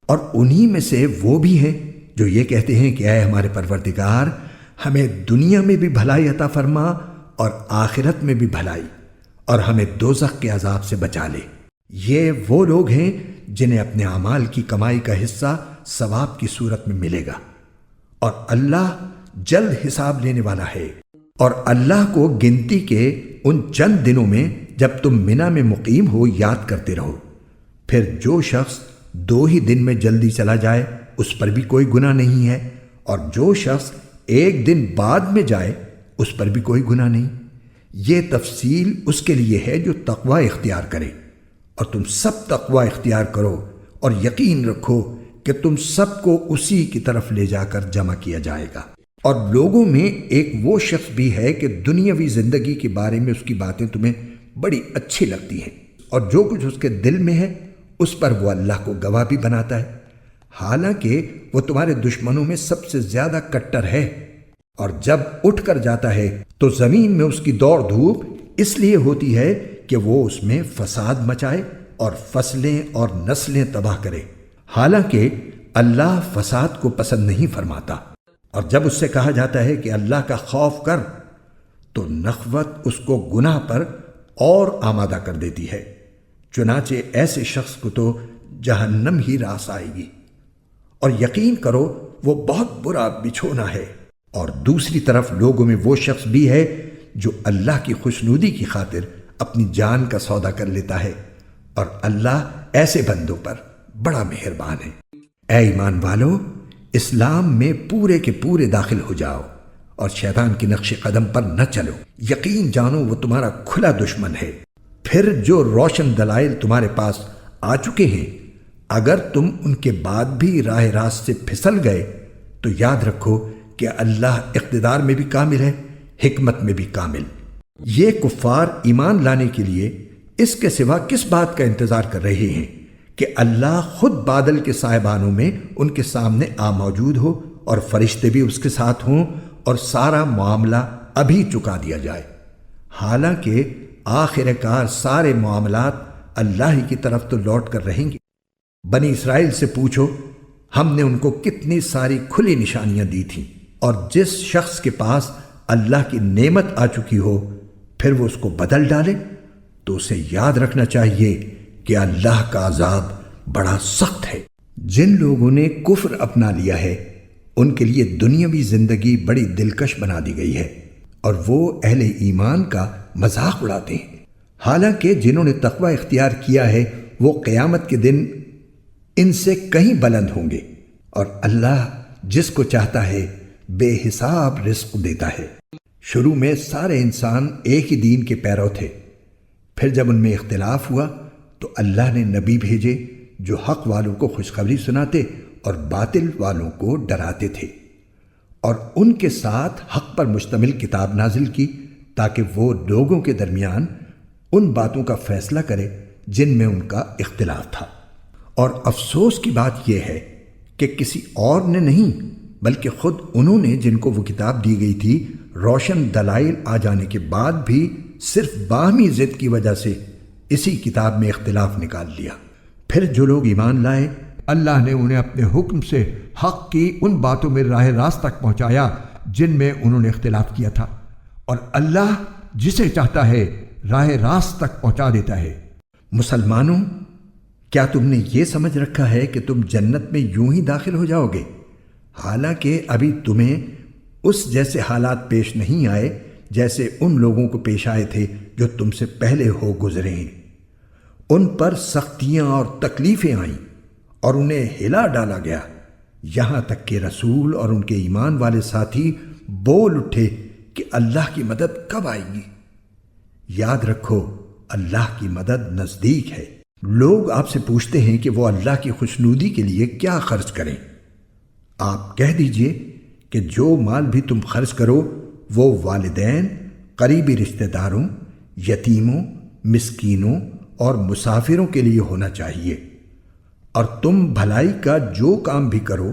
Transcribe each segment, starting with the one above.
اور انہی میں سے وہ بھی ہیں جو یہ کہتے ہیں کہ اے ہمارے پروردگار، ہمیں دنیا میں بھی بھلائی عطا فرما اور آخرت میں بھی بھلائی، اور ہمیں دوزخ کے عذاب سے بچا لے۔ یہ وہ لوگ ہیں جنہیں اپنے اعمال کی کمائی کا حصہ ثواب کی صورت میں ملے گا، اور اللہ جلد حساب لینے والا ہے۔ اور اللہ کو گنتی کے ان چند دنوں میں جب تم منی میں مقیم ہو یاد کرتے رہو۔ پھر جو شخص 2 ہی دن میں جلدی چلا جائے اس پر بھی کوئی گناہ نہیں ہے، اور جو شخص 1 دن بعد میں جائے اس پر بھی کوئی گناہ نہیں۔ یہ تفصیل اس کے لیے ہے جو تقوی اختیار کرے، اور تم سب تقوی اختیار کرو اور یقین رکھو کہ تم سب کو اسی کی طرف لے جا کر جمع کیا جائے گا۔ اور لوگوں میں ایک وہ شخص بھی ہے کہ دنیاوی زندگی کے بارے میں اس کی باتیں تمہیں بڑی اچھی لگتی ہیں، اور جو کچھ اس کے دل میں ہے اس پر وہ اللہ کو گواہ بھی بناتا ہے، حالانکہ وہ تمہارے دشمنوں میں سب سے زیادہ کٹر ہے۔ اور جب اٹھ کر جاتا ہے تو زمین میں اس کی دوڑ دھوپ اس لیے ہوتی ہے کہ وہ اس میں فساد مچائے اور فصلیں اور نسلیں تباہ کرے، حالانکہ اللہ فساد کو پسند نہیں فرماتا۔ اور جب اس سے کہا جاتا ہے کہ اللہ کا خوف کر تو نخوت اس کو گناہ پر اور آمادہ کر دیتی ہے، چنانچہ ایسے شخص کو تو جہنم ہی راس آئے گی، اور یقین کرو وہ بہت برا بچھونا ہے۔ اور دوسری طرف لوگوں میں وہ شخص بھی ہے جو اللہ کی خوشنودی کی خاطر اپنی جان کا سودا کر لیتا ہے، اور اللہ ایسے بندوں پر بڑا مہربان ہے۔ اے ایمان والو، اسلام میں پورے کے پورے داخل ہو جاؤ اور شیطان کی نقش قدم پر نہ چلو، یقین جانو وہ تمہارا کھلا دشمن ہے۔ پھر جو روشن دلائل تمہارے پاس آ چکے ہیں، اگر تم ان کے بعد بھی راہ راست سے پھسل گئے تو یاد رکھو کہ اللہ اقتدار میں بھی کامل ہے، حکمت میں بھی کامل۔ یہ کفار ایمان لانے کے لیے اس کے سوا کس بات کا انتظار کر رہے ہیں کہ اللہ خود بادل کے سائبانوں میں ان کے سامنے آ موجود ہو اور فرشتے بھی اس کے ساتھ ہوں اور سارا معاملہ ابھی چکا دیا جائے، حالانکہ آخر کار سارے معاملات اللہ ہی کی طرف تو لوٹ کر رہیں گے۔ بنی اسرائیل سے پوچھو، ہم نے ان کو کتنی ساری کھلی نشانیاں دی تھیں، اور جس شخص کے پاس اللہ کی نعمت آ چکی ہو پھر وہ اس کو بدل ڈالے تو اسے یاد رکھنا چاہیے کہ اللہ کا عذاب بڑا سخت ہے۔ جن لوگوں نے کفر اپنا لیا ہے ان کے لیے دنیاوی زندگی بڑی دلکش بنا دی گئی ہے، اور وہ اہل ایمان کا مذاق اڑاتے ہیں، حالانکہ جنہوں نے تقوی اختیار کیا ہے وہ قیامت کے دن ان سے کہیں بلند ہوں گے، اور اللہ جس کو چاہتا ہے بے حساب رزق دیتا ہے۔ شروع میں سارے انسان ایک ہی دین کے پیرو تھے، پھر جب ان میں اختلاف ہوا تو اللہ نے نبی بھیجے جو حق والوں کو خوشخبری سناتے اور باطل والوں کو ڈراتے تھے، اور ان کے ساتھ حق پر مشتمل کتاب نازل کی تاکہ وہ لوگوں کے درمیان ان باتوں کا فیصلہ کرے جن میں ان کا اختلاف تھا۔ اور افسوس کی بات یہ ہے کہ کسی اور نے نہیں بلکہ خود انہوں نے، جن کو وہ کتاب دی گئی تھی، روشن دلائل آ جانے کے بعد بھی صرف باہمی ضد کی وجہ سے اسی کتاب میں اختلاف نکال لیا۔ پھر جو لوگ ایمان لائے اللہ نے انہیں اپنے حکم سے حق کی ان باتوں میں راہ راست تک پہنچایا جن میں انہوں نے اختلاف کیا تھا، اور اللہ جسے چاہتا ہے راہ راست تک پہنچا دیتا ہے۔ مسلمانوں، کیا تم نے یہ سمجھ رکھا ہے کہ تم جنت میں یوں ہی داخل ہو جاؤ گے، حالانکہ ابھی تمہیں اس جیسے حالات پیش نہیں آئے جیسے ان لوگوں کو پیش آئے تھے جو تم سے پہلے ہو گزرے ہیں۔ ان پر سختیاں اور تکلیفیں آئیں اور انہیں ہلا ڈالا گیا، یہاں تک کہ رسول اور ان کے ایمان والے ساتھی بول اٹھے کہ اللہ کی مدد کب آئے گی۔ یاد رکھو اللہ کی مدد نزدیک ہے۔ لوگ آپ سے پوچھتے ہیں کہ وہ اللہ کی خوشنودی کے لیے کیا خرچ کریں۔ آپ کہہ دیجئے کہ جو مال بھی تم خرچ کرو وہ والدین، قریبی رشتہ داروں، یتیموں، مسکینوں اور مسافروں کے لیے ہونا چاہیے، اور تم بھلائی کا جو کام بھی کرو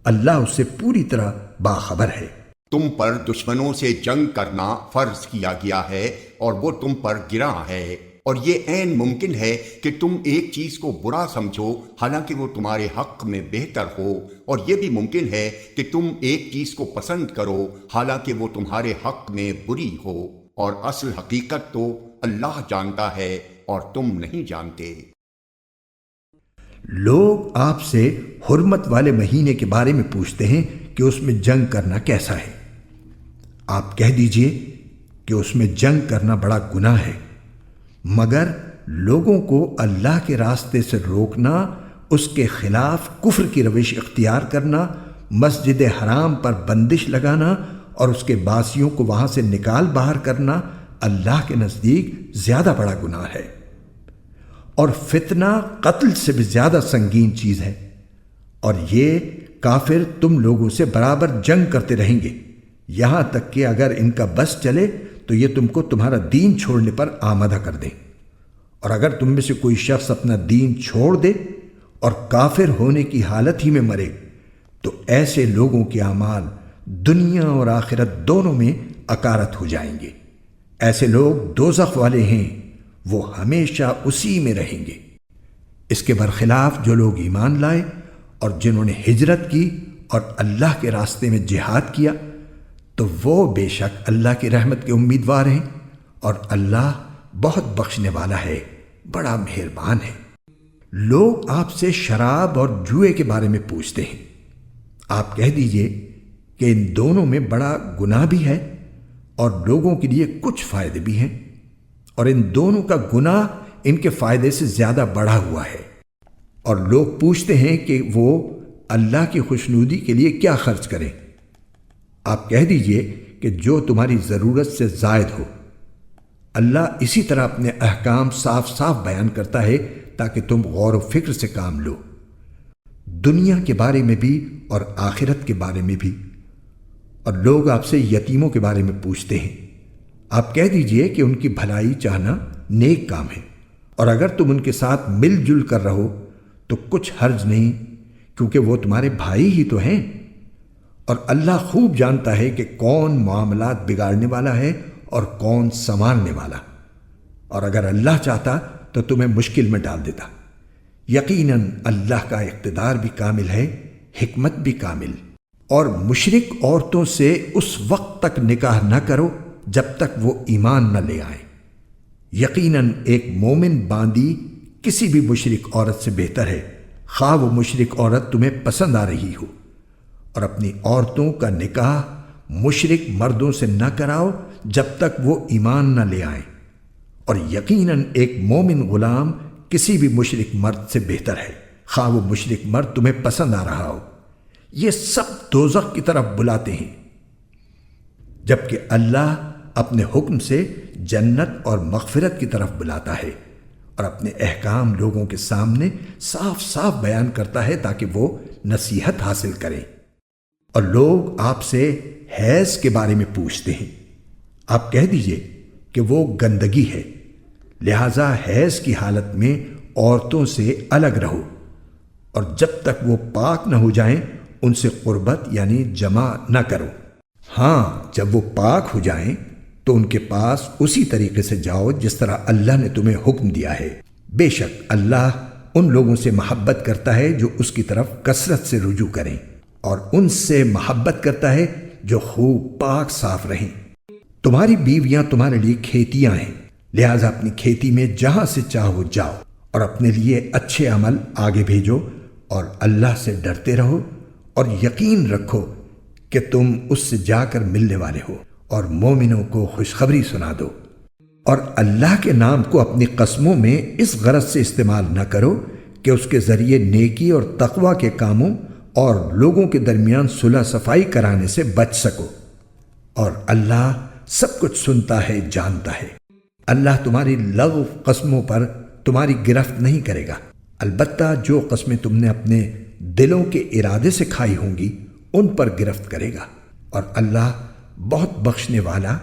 اللہ اس سے پوری طرح باخبر ہے۔ تم پر دشمنوں سے جنگ کرنا فرض کیا گیا ہے اور وہ تم پر گراں ہے، اور یہ عین ممکن ہے کہ تم ایک چیز کو برا سمجھو حالانکہ وہ تمہارے حق میں بہتر ہو، اور یہ بھی ممکن ہے کہ تم ایک چیز کو پسند کرو حالانکہ وہ تمہارے حق میں بری ہو، اور اصل حقیقت تو اللہ جانتا ہے اور تم نہیں جانتے۔ لوگ آپ سے حرمت والے مہینے کے بارے میں پوچھتے ہیں کہ اس میں جنگ کرنا کیسا ہے۔ آپ کہہ دیجئے کہ اس میں جنگ کرنا بڑا گناہ ہے، مگر لوگوں کو اللہ کے راستے سے روکنا، اس کے خلاف کفر کی روش اختیار کرنا، مسجد حرام پر بندش لگانا اور اس کے باسیوں کو وہاں سے نکال باہر کرنا اللہ کے نزدیک زیادہ بڑا گناہ ہے، اور فتنہ قتل سے بھی زیادہ سنگین چیز ہے، اور یہ کافر تم لوگوں سے برابر جنگ کرتے رہیں گے، یہاں تک کہ اگر ان کا بس چلے تو یہ تم کو تمہارا دین چھوڑنے پر آمادہ کر دیں، اور اگر تم میں سے کوئی شخص اپنا دین چھوڑ دے اور کافر ہونے کی حالت ہی میں مرے تو ایسے لوگوں کے اعمال دنیا اور آخرت دونوں میں اکارت ہو جائیں گے۔ ایسے لوگ دوزخ والے ہیں، وہ ہمیشہ اسی میں رہیں گے۔ اس کے برخلاف جو لوگ ایمان لائے اور جنہوں نے ہجرت کی اور اللہ کے راستے میں جہاد کیا تو وہ بے شک اللہ کی رحمت کے امیدوار ہیں، اور اللہ بہت بخشنے والا ہے، بڑا مہربان ہے۔ لوگ آپ سے شراب اور جوئے کے بارے میں پوچھتے ہیں۔ آپ کہہ دیجئے کہ ان دونوں میں بڑا گناہ بھی ہے اور لوگوں کے لیے کچھ فائدے بھی ہیں، اور ان دونوں کا گناہ ان کے فائدے سے زیادہ بڑھا ہوا ہے۔ اور لوگ پوچھتے ہیں کہ وہ اللہ کی خوشنودی کے لیے کیا خرچ کریں۔ آپ کہہ دیجئے کہ جو تمہاری ضرورت سے زائد ہو۔ اللہ اسی طرح اپنے احکام صاف صاف بیان کرتا ہے تاکہ تم غور و فکر سے کام لو، دنیا کے بارے میں بھی اور آخرت کے بارے میں بھی۔ اور لوگ آپ سے یتیموں کے بارے میں پوچھتے ہیں۔ آپ کہہ دیجئے کہ ان کی بھلائی چاہنا نیک کام ہے، اور اگر تم ان کے ساتھ مل جل کر رہو تو کچھ حرج نہیں، کیونکہ وہ تمہارے بھائی ہی تو ہیں، اور اللہ خوب جانتا ہے کہ کون معاملات بگاڑنے والا ہے اور کون سنوارنے والا، اور اگر اللہ چاہتا تو تمہیں مشکل میں ڈال دیتا۔ یقیناً اللہ کا اقتدار بھی کامل ہے، حکمت بھی کامل۔ اور مشرک عورتوں سے اس وقت تک نکاح نہ کرو جب تک وہ ایمان نہ لے آئیں۔ یقیناً ایک مومن باندی کسی بھی مشرک عورت سے بہتر ہے، خواہ وہ مشرک عورت تمہیں پسند آ رہی ہو۔ اور اپنی عورتوں کا نکاح مشرک مردوں سے نہ کراؤ جب تک وہ ایمان نہ لے آئیں، اور یقیناً ایک مومن غلام کسی بھی مشرک مرد سے بہتر ہے، خواہ وہ مشرک مرد تمہیں پسند آ رہا ہو۔ یہ سب دوزخ کی طرف بلاتے ہیں، جبکہ اللہ اپنے حکم سے جنت اور مغفرت کی طرف بلاتا ہے، اور اپنے احکام لوگوں کے سامنے صاف صاف بیان کرتا ہے تاکہ وہ نصیحت حاصل کریں۔ اور لوگ آپ سے حیض کے بارے میں پوچھتے ہیں۔ آپ کہہ دیجئے کہ وہ گندگی ہے، لہذا حیض کی حالت میں عورتوں سے الگ رہو، اور جب تک وہ پاک نہ ہو جائیں ان سے قربت یعنی جمع نہ کرو۔ ہاں، جب وہ پاک ہو جائیں تو ان کے پاس اسی طریقے سے جاؤ جس طرح اللہ نے تمہیں حکم دیا ہے۔ بے شک اللہ ان لوگوں سے محبت کرتا ہے جو اس کی طرف کثرت سے رجوع کریں، اور ان سے محبت کرتا ہے جو خوب پاک صاف رہیں۔ تمہاری بیویاں تمہارے لیے کھیتیاں ہیں، لہذا اپنی کھیتی میں جہاں سے چاہو جاؤ، اور اپنے لیے اچھے عمل آگے بھیجو، اور اللہ سے ڈرتے رہو، اور یقین رکھو کہ تم اس سے جا کر ملنے والے ہو، اور مومنوں کو خوشخبری سنا دو۔ اور اللہ کے نام کو اپنی قسموں میں اس غرض سے استعمال نہ کرو کہ اس کے ذریعے نیکی اور تقوی کے کاموں اور لوگوں کے درمیان صلح صفائی کرانے سے بچ سکو، اور اللہ سب کچھ سنتا ہے، جانتا ہے۔ اللہ تمہاری لغو قسموں پر تمہاری گرفت نہیں کرے گا، البتہ جو قسمیں تم نے اپنے دلوں کے ارادے سے کھائی ہوں گی ان پر گرفت کرے گا، اور اللہ بہت بخشنے والا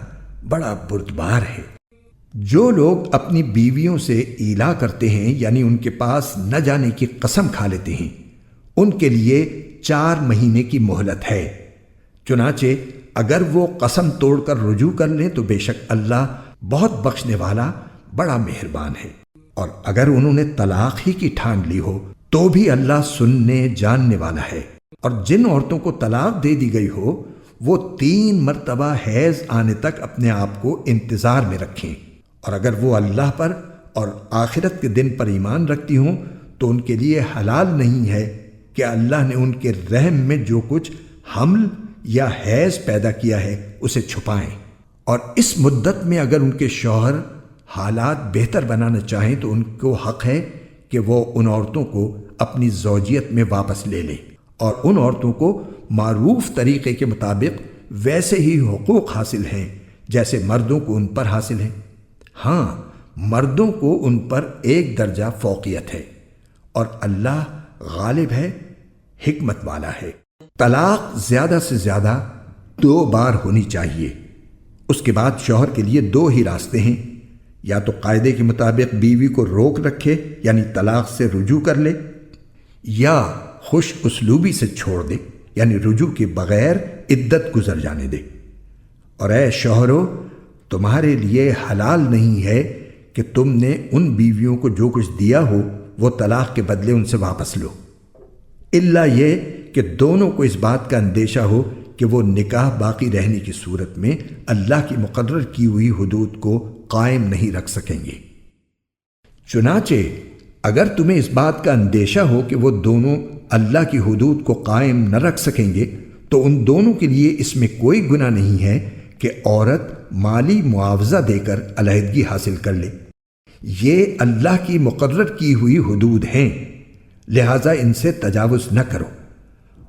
بڑا بردبار ہے۔ جو لوگ اپنی بیویوں سے ایلا کرتے ہیں یعنی ان کے پاس نہ جانے کی قسم کھا لیتے ہیں، ان کے لیے 4 مہینے کی مہلت ہے، چنانچہ اگر وہ قسم توڑ کر رجوع کر لیں تو بے شک اللہ بہت بخشنے والا بڑا مہربان ہے۔ اور اگر انہوں نے طلاق ہی کی ٹھان لی ہو تو بھی اللہ سننے جاننے والا ہے۔ اور جن عورتوں کو طلاق دے دی گئی ہو وہ 3 مرتبہ حیض آنے تک اپنے آپ کو انتظار میں رکھیں، اور اگر وہ اللہ پر اور آخرت کے دن پر ایمان رکھتی ہوں تو ان کے لیے حلال نہیں ہے کہ اللہ نے ان کے رحم میں جو کچھ حمل یا حیض پیدا کیا ہے اسے چھپائیں۔ اور اس مدت میں اگر ان کے شوہر حالات بہتر بنانا چاہیں تو ان کو حق ہے کہ وہ ان عورتوں کو اپنی زوجیت میں واپس لے لیں، اور ان عورتوں کو معروف طریقے کے مطابق ویسے ہی حقوق حاصل ہیں جیسے مردوں کو ان پر حاصل ہیں۔ ہاں، مردوں کو ان پر 1 درجہ فوقیت ہے، اور اللہ غالب ہے، حکمت والا ہے۔ طلاق زیادہ سے زیادہ 2 بار ہونی چاہیے۔ اس کے بعد شوہر کے لیے 2 ہی راستے ہیں، یا تو قاعدے کے مطابق بیوی کو روک رکھے یعنی طلاق سے رجوع کر لے، یا خوش اسلوبی سے چھوڑ دے یعنی رجوع کے بغیر عدت گزر جانے دے۔ اور اے شوہرو، تمہارے لیے حلال نہیں ہے کہ تم نے ان بیویوں کو جو کچھ دیا ہو وہ طلاق کے بدلے ان سے واپس لو، الا یہ کہ دونوں کو اس بات کا اندیشہ ہو کہ وہ نکاح باقی رہنے کی صورت میں اللہ کی مقرر کی ہوئی حدود کو قائم نہیں رکھ سکیں گے۔ چنانچہ اگر تمہیں اس بات کا اندیشہ ہو کہ وہ دونوں اللہ کی حدود کو قائم نہ رکھ سکیں گے تو ان دونوں کے لیے اس میں کوئی گناہ نہیں ہے کہ عورت مالی معاوضہ دے کر علیحدگی حاصل کر لے۔ یہ اللہ کی مقرر کی ہوئی حدود ہیں، لہذا ان سے تجاوز نہ کرو،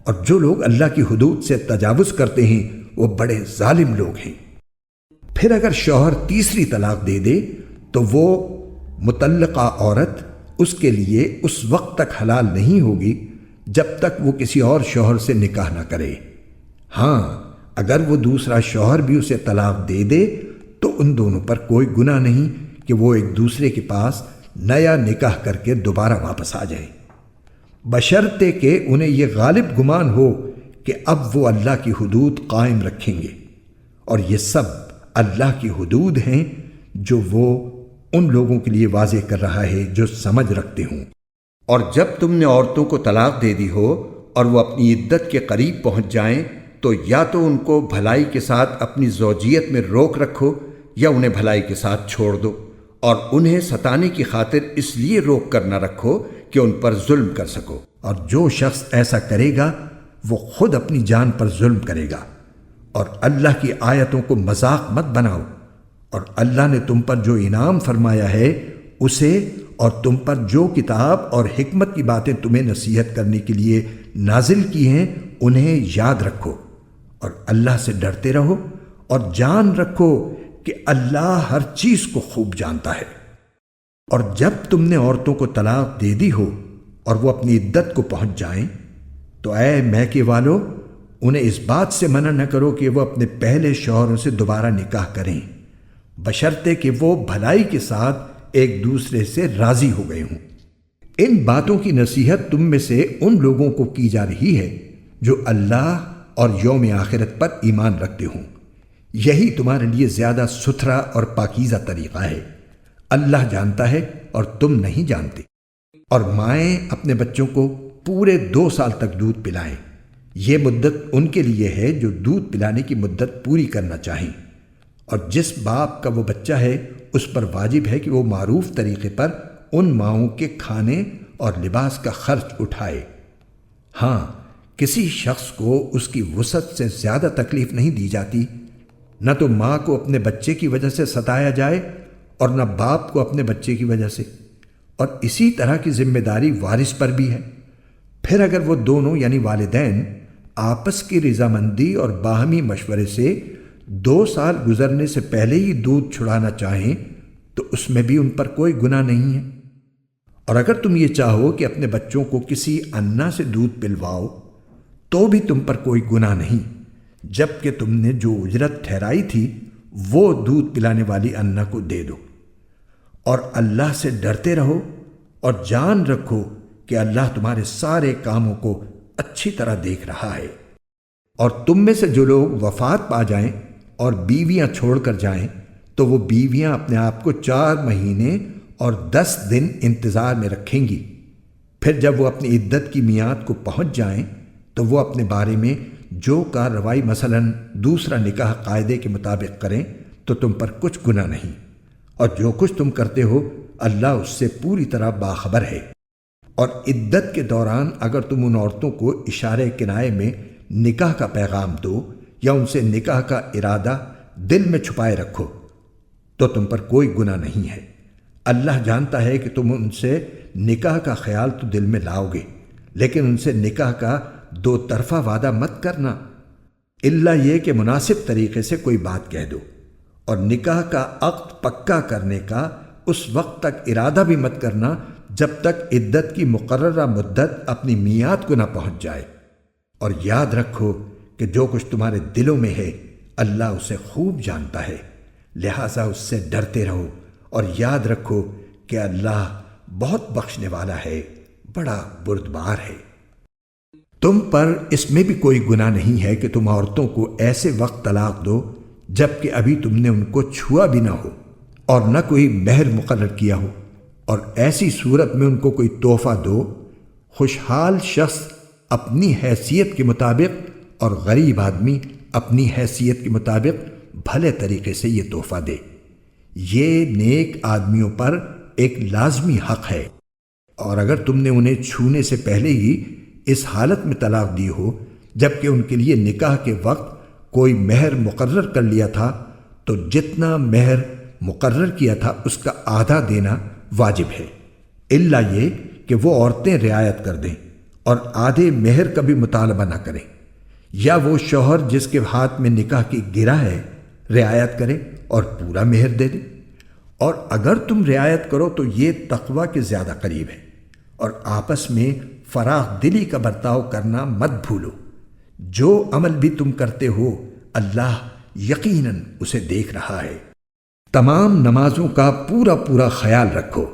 اور جو لوگ اللہ کی حدود سے تجاوز کرتے ہیں وہ بڑے ظالم لوگ ہیں۔ پھر اگر شوہر تیسری طلاق دے دے تو وہ مطلقہ عورت اس کے لیے اس وقت تک حلال نہیں ہوگی جب تک وہ کسی اور شوہر سے نکاح نہ کرے۔ ہاں، اگر وہ دوسرا شوہر بھی اسے طلاق دے دے تو ان دونوں پر کوئی گناہ نہیں کہ وہ ایک دوسرے کے پاس نیا نکاح کر کے دوبارہ واپس آ جائیں، بشرطے کہ انہیں یہ غالب گمان ہو کہ اب وہ اللہ کی حدود قائم رکھیں گے، اور یہ سب اللہ کی حدود ہیں جو وہ ان لوگوں کے لیے واضح کر رہا ہے جو سمجھ رکھتے ہوں۔ اور جب تم نے عورتوں کو طلاق دے دی ہو اور وہ اپنی عدت کے قریب پہنچ جائیں تو یا تو ان کو بھلائی کے ساتھ اپنی زوجیت میں روک رکھو یا انہیں بھلائی کے ساتھ چھوڑ دو، اور انہیں ستانے کی خاطر اس لیے روک کر نہ رکھو کہ ان پر ظلم کر سکو، اور جو شخص ایسا کرے گا وہ خود اپنی جان پر ظلم کرے گا۔ اور اللہ کی آیتوں کو مذاق مت بناؤ، اور اللہ نے تم پر جو انعام فرمایا ہے اسے اور تم پر جو کتاب اور حکمت کی باتیں تمہیں نصیحت کرنے کے لیے نازل کی ہیں انہیں یاد رکھو، اور اللہ سے ڈرتے رہو، اور جان رکھو کہ اللہ ہر چیز کو خوب جانتا ہے۔ اور جب تم نے عورتوں کو طلاق دے دی ہو اور وہ اپنی عدت کو پہنچ جائیں تو اے میکے والو، انہیں اس بات سے منع نہ کرو کہ وہ اپنے پہلے شوہروں سے دوبارہ نکاح کریں، بشرطے کہ وہ بھلائی کے ساتھ ایک دوسرے سے راضی ہو گئے ہوں۔ ان باتوں کی نصیحت تم میں سے ان لوگوں کو کی جا رہی ہے جو اللہ اور یوم آخرت پر ایمان رکھتے ہوں، یہی تمہارے لیے زیادہ ستھرا اور پاکیزہ طریقہ ہے۔ اللہ جانتا ہے اور تم نہیں جانتے۔ اور مائیں اپنے بچوں کو پورے 2 سال تک دودھ پلائیں، یہ مدت ان کے لیے ہے جو دودھ پلانے کی مدت پوری کرنا چاہیں، اور جس باپ کا وہ بچہ ہے اس پر واجب ہے کہ وہ معروف طریقے پر ان ماؤں کے کھانے اور لباس کا خرچ اٹھائے۔ ہاں، کسی شخص کو اس کی وسعت سے زیادہ تکلیف نہیں دی جاتی، نہ تو ماں کو اپنے بچے کی وجہ سے ستایا جائے اور نہ باپ کو اپنے بچے کی وجہ سے، اور اسی طرح کی ذمہ داری وارث پر بھی ہے۔ پھر اگر وہ دونوں یعنی والدین آپس کی رضامندی اور باہمی مشورے سے 2 سال گزرنے سے پہلے ہی دودھ چھڑانا چاہیں تو اس میں بھی ان پر کوئی گناہ نہیں ہے۔ اور اگر تم یہ چاہو کہ اپنے بچوں کو کسی انا سے دودھ پلواؤ تو بھی تم پر کوئی گناہ نہیں، جبکہ تم نے جو اجرت ٹھہرائی تھی وہ دودھ پلانے والی انا کو دے دو۔ اور اللہ سے ڈرتے رہو اور جان رکھو کہ اللہ تمہارے سارے کاموں کو اچھی طرح دیکھ رہا ہے۔ اور تم میں سے جو لوگ وفات پا جائیں اور بیویاں چھوڑ کر جائیں تو وہ بیویاں اپنے آپ کو 4 مہینے اور 10 دن انتظار میں رکھیں گی۔ پھر جب وہ اپنی عدت کی میعاد کو پہنچ جائیں تو وہ اپنے بارے میں جو کارروائی مثلاً دوسرا نکاح قاعدے کے مطابق کریں تو تم پر کچھ گناہ نہیں، اور جو کچھ تم کرتے ہو اللہ اس سے پوری طرح باخبر ہے۔ اور عدت کے دوران اگر تم ان عورتوں کو اشارے کنائے میں نکاح کا پیغام دو یا ان سے نکاح کا ارادہ دل میں چھپائے رکھو تو تم پر کوئی گناہ نہیں ہے۔ اللہ جانتا ہے کہ تم ان سے نکاح کا خیال تو دل میں لاؤ گے، لیکن ان سے نکاح کا 2 طرفہ وعدہ مت کرنا، الا یہ کہ مناسب طریقے سے کوئی بات کہہ دو، اور نکاح کا عقد پکا کرنے کا اس وقت تک ارادہ بھی مت کرنا جب تک عدت کی مقررہ مدت اپنی میعاد کو نہ پہنچ جائے۔ اور یاد رکھو کہ جو کچھ تمہارے دلوں میں ہے اللہ اسے خوب جانتا ہے، لہٰذا اس سے ڈرتے رہو اور یاد رکھو کہ اللہ بہت بخشنے والا ہے، بڑا بردبار ہے۔ تم پر اس میں بھی کوئی گناہ نہیں ہے کہ تم عورتوں کو ایسے وقت طلاق دو جب کہ ابھی تم نے ان کو چھوا بھی نہ ہو اور نہ کوئی مہر مقرر کیا ہو، اور ایسی صورت میں ان کو کوئی تحفہ دو۔ خوشحال شخص اپنی حیثیت کے مطابق اور غریب آدمی اپنی حیثیت کے مطابق بھلے طریقے سے یہ تحفہ دے۔ یہ نیک آدمیوں پر ایک لازمی حق ہے، اور اگر تم نے انہیں چھونے سے پہلے ہی اس حالت میں طلاق دی ہو جبکہ ان کے لیے نکاح کے وقت کوئی مہر مقرر کر لیا تھا تو جتنا مہر مقرر کیا تھا اس کا آدھا دینا واجب ہے، الا یہ کہ وہ عورتیں رعایت کر دیں اور آدھے مہر کا بھی مطالبہ نہ کریں، یا وہ شوہر جس کے ہاتھ میں نکاح کی گرہ ہے رعایت کرے اور پورا مہر دے دے۔ اور اگر تم رعایت کرو تو یہ تقوی کے زیادہ قریب ہے، اور آپس میں فراخ دلی کا برتاؤ کرنا مت بھولو۔ جو عمل بھی تم کرتے ہو اللہ یقیناً اسے دیکھ رہا ہے۔ تمام نمازوں کا پورا خیال رکھو،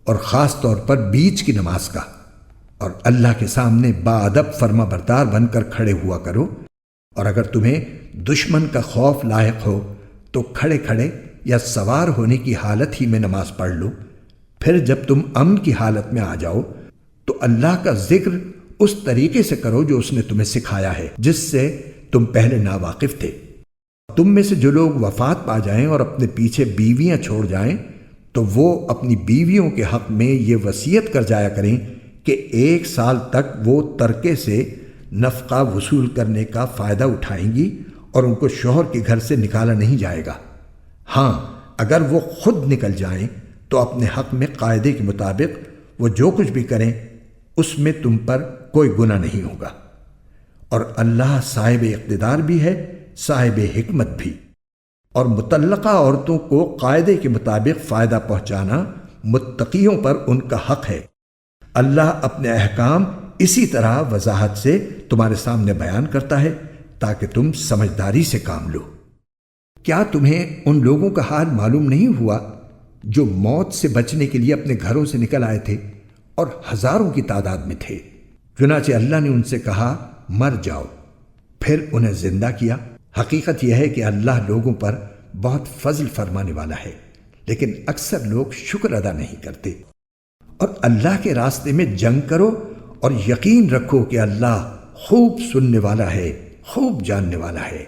اور خاص طور پر بیچ کی نماز کا، اور اللہ کے سامنے باادب فرما بردار بن کر کھڑے ہوا کرو۔ اور اگر تمہیں دشمن کا خوف لاحق ہو تو کھڑے کھڑے یا سوار ہونے کی حالت ہی میں نماز پڑھ لو۔ پھر جب تم امن کی حالت میں آ جاؤ تو اللہ کا ذکر اس طریقے سے کرو جو اس نے تمہیں سکھایا ہے، جس سے تم پہلے ناواقف تھے۔ تم میں سے جو لوگ وفات پا جائیں اور اپنے پیچھے بیویاں چھوڑ جائیں تو وہ اپنی بیویوں کے حق میں یہ وصیت کر جایا کریں کہ 1 سال تک وہ ترکے سے نفقہ وصول کرنے کا فائدہ اٹھائیں گی اور ان کو شوہر کے گھر سے نکالا نہیں جائے گا۔ ہاں، اگر وہ خود نکل جائیں تو اپنے حق میں قاعدے کے مطابق وہ جو کچھ بھی کریں اس میں تم پر کوئی گناہ نہیں ہوگا، اور اللہ صاحب اقتدار بھی ہے، صاحب حکمت بھی۔ اور مطلقہ عورتوں کو قاعدے کے مطابق فائدہ پہنچانا متقیوں پر ان کا حق ہے۔ اللہ اپنے احکام اسی طرح وضاحت سے تمہارے سامنے بیان کرتا ہے تاکہ تم سمجھداری سے کام لو۔ کیا تمہیں ان لوگوں کا حال معلوم نہیں ہوا جو موت سے بچنے کے لیے اپنے گھروں سے نکل آئے تھے اور ہزاروں کی تعداد میں تھے؟ چنانچہ اللہ نے ان سے کہا مر جاؤ، پھر انہیں زندہ کیا۔ حقیقت یہ ہے کہ اللہ لوگوں پر بہت فضل فرمانے والا ہے، لیکن اکثر لوگ شکر ادا نہیں کرتے۔ اور اللہ کے راستے میں جنگ کرو اور یقین رکھو کہ اللہ خوب سننے والا ہے، خوب جاننے والا ہے۔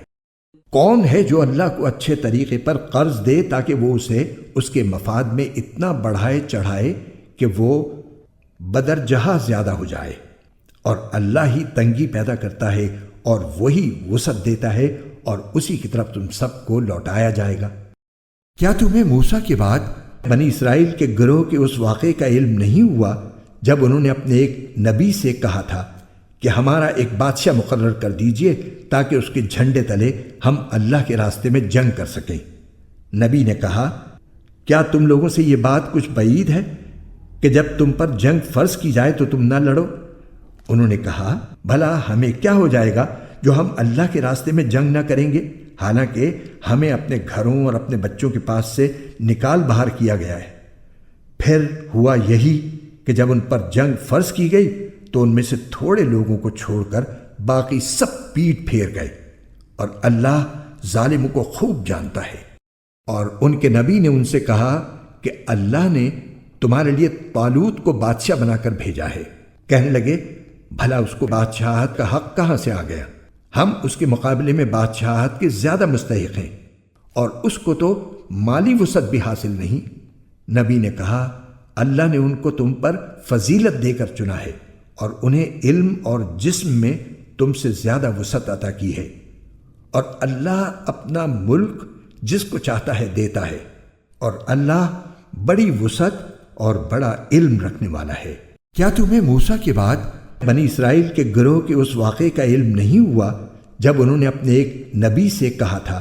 کون ہے جو اللہ کو اچھے طریقے پر قرض دے تاکہ وہ اسے اس کے مفاد میں اتنا بڑھائے چڑھائے کہ وہ بدرجہ زیادہ ہو جائے؟ اور اللہ ہی تنگی پیدا کرتا ہے اور وہی وسعت دیتا ہے، اور اسی کی طرف تم سب کو لوٹایا جائے گا۔ کیا تمہیں موسیٰ کے بعد بنی اسرائیل کے گروہ کے اس واقعے کا علم نہیں ہوا جب انہوں نے اپنے ایک نبی سے کہا تھا کہ ہمارا ایک بادشاہ مقرر کر دیجئے تاکہ اس کے جھنڈے تلے ہم اللہ کے راستے میں جنگ کر سکیں؟ نبی نے کہا کیا تم لوگوں سے یہ بات کچھ بعید ہے کہ جب تم پر جنگ فرض کی جائے تو تم نہ لڑو؟ انہوں نے کہا بھلا ہمیں کیا ہو جائے گا جو ہم اللہ کے راستے میں جنگ نہ کریں گے، حالانکہ ہمیں اپنے گھروں اور اپنے بچوں کے پاس سے نکال باہر کیا گیا ہے۔ پھر ہوا یہی کہ جب ان پر جنگ فرض کی گئی تو ان میں سے تھوڑے لوگوں کو چھوڑ کر باقی سب پیٹ پھیر گئے، اور اللہ ظالموں کو خوب جانتا ہے۔ اور ان کے نبی نے ان سے کہا کہ اللہ نے تمہارے لیے طالوت کو بادشاہ بنا کر بھیجا ہے۔ کہنے لگے بھلا اس کو بادشاہت کا حق کہاں سے آ گیا؟ ہم اس کے مقابلے میں بادشاہت کے زیادہ مستحق ہیں، اور اس کو تو مالی وسعت بھی حاصل نہیں۔ نبی نے کہا اللہ نے ان کو تم پر فضیلت دے کر چنا ہے، اور انہیں علم اور جسم میں تم سے زیادہ وسعت عطا کی ہے، اور اللہ اپنا ملک جس کو چاہتا ہے دیتا ہے، اور اللہ بڑی وسعت اور بڑا علم رکھنے والا ہے۔ کیا تمہیں موسیٰ کے بعد بنی اسرائیل کے گروہ کے اس واقعے کا علم نہیں ہوا جب انہوں نے اپنے ایک نبی سے کہا تھا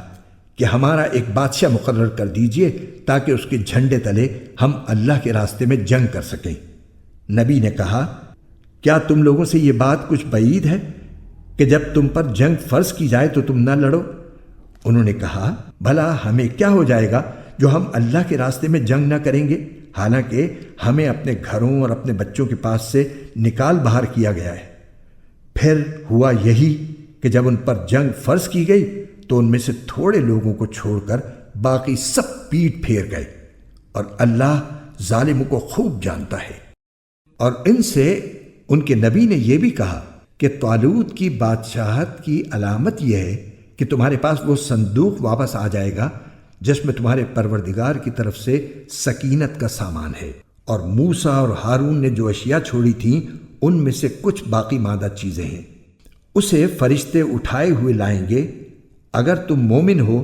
کہ ہمارا ایک بادشاہ مقرر کر دیجئے تاکہ اس کے جھنڈے تلے ہم اللہ کے راستے میں جنگ کر سکیں؟ نبی نے کہا کیا تم لوگوں سے یہ بات کچھ بعید ہے کہ جب تم پر جنگ فرض کی جائے تو تم نہ لڑو؟ انہوں نے کہا بھلا ہمیں کیا ہو جائے گا جو ہم اللہ کے راستے میں جنگ نہ کریں گے، حالانکہ ہمیں اپنے گھروں اور اپنے بچوں کے پاس سے نکال باہر کیا گیا ہے۔ پھر ہوا یہی کہ جب ان پر جنگ فرض کی گئی تو ان میں سے تھوڑے لوگوں کو چھوڑ کر باقی سب پیٹ پھیر گئے، اور اللہ ظالموں کو خوب جانتا ہے۔ اور ان سے ان کے نبی نے یہ بھی کہا کہ طالوت کی بادشاہت کی علامت یہ ہے کہ تمہارے پاس وہ صندوق واپس آ جائے گا جس میں تمہارے پروردگار کی طرف سے سکینت کا سامان ہے، اور موسیٰ اور ہارون نے جو اشیاء چھوڑی تھیں ان میں سے کچھ باقی ماندہ چیزیں ہیں، اسے فرشتے اٹھائے ہوئے لائیں گے۔ اگر تم مومن ہو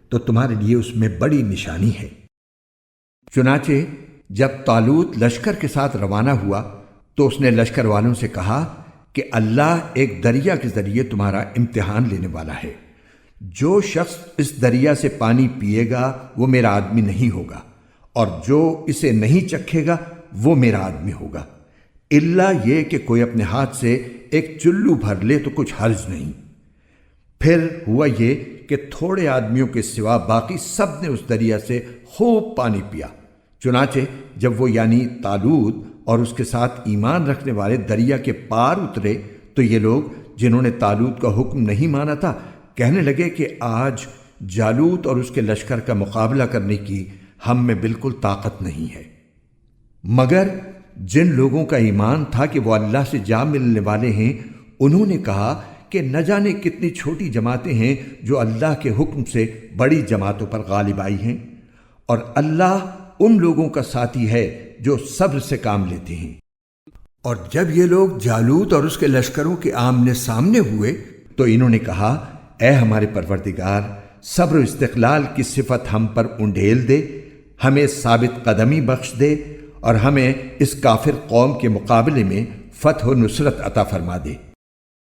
تو تمہارے لیے اس میں بڑی نشانی ہے۔ چنانچہ جب طالوت لشکر کے ساتھ روانہ ہوا تو اس نے لشکر والوں سے کہا کہ اللہ ایک دریا کے ذریعے تمہارا امتحان لینے والا ہے۔ جو شخص اس دریا سے پانی پیے گا وہ میرا آدمی نہیں ہوگا، اور جو اسے نہیں چکھے گا وہ میرا آدمی ہوگا، الا یہ کہ کوئی اپنے ہاتھ سے ایک چلو بھر لے تو کچھ حرج نہیں۔ پھر ہوا یہ کہ تھوڑے آدمیوں کے سوا باقی سب نے اس دریا سے خوب پانی پیا۔ چنانچہ جب وہ یعنی طالوت اور اس کے ساتھ ایمان رکھنے والے دریا کے پار اترے تو یہ لوگ جنہوں نے طالوت کا حکم نہیں مانا تھا کہنے لگے کہ آج جالوت اور اس کے لشکر کا مقابلہ کرنے کی ہم میں بالکل طاقت نہیں ہے۔ مگر جن لوگوں کا ایمان تھا کہ وہ اللہ سے جا ملنے والے ہیں انہوں نے کہا کہ نہ جانے کتنی چھوٹی جماعتیں ہیں جو اللہ کے حکم سے بڑی جماعتوں پر غالب آئی ہیں، اور اللہ ان لوگوں کا ساتھی ہے جو صبر سے کام لیتے ہیں۔ اور جب یہ لوگ جالوت اور اس کے لشکروں کے آمنے سامنے ہوئے تو انہوں نے کہا اے ہمارے پروردگار، صبر و استقلال کی صفت ہم پر انڈھیل دے، ہمیں ثابت قدمی بخش دے، اور ہمیں اس کافر قوم کے مقابلے میں فتح و نصرت عطا فرما دے۔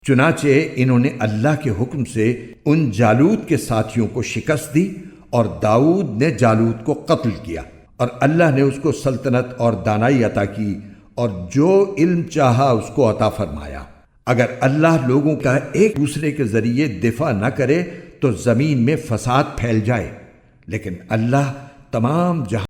چنانچہ انہوں نے اللہ کے حکم سے ان جالوت کے ساتھیوں کو شکست دی، اور داؤد نے جالوت کو قتل کیا، اور اللہ نے اس کو سلطنت اور دانائی عطا کی، اور جو علم چاہا اس کو عطا فرمایا۔ اگر اللہ لوگوں کا ایک دوسرے کے ذریعے دفاع نہ کرے تو زمین میں فساد پھیل جائے، لیکن اللہ تمام جہاں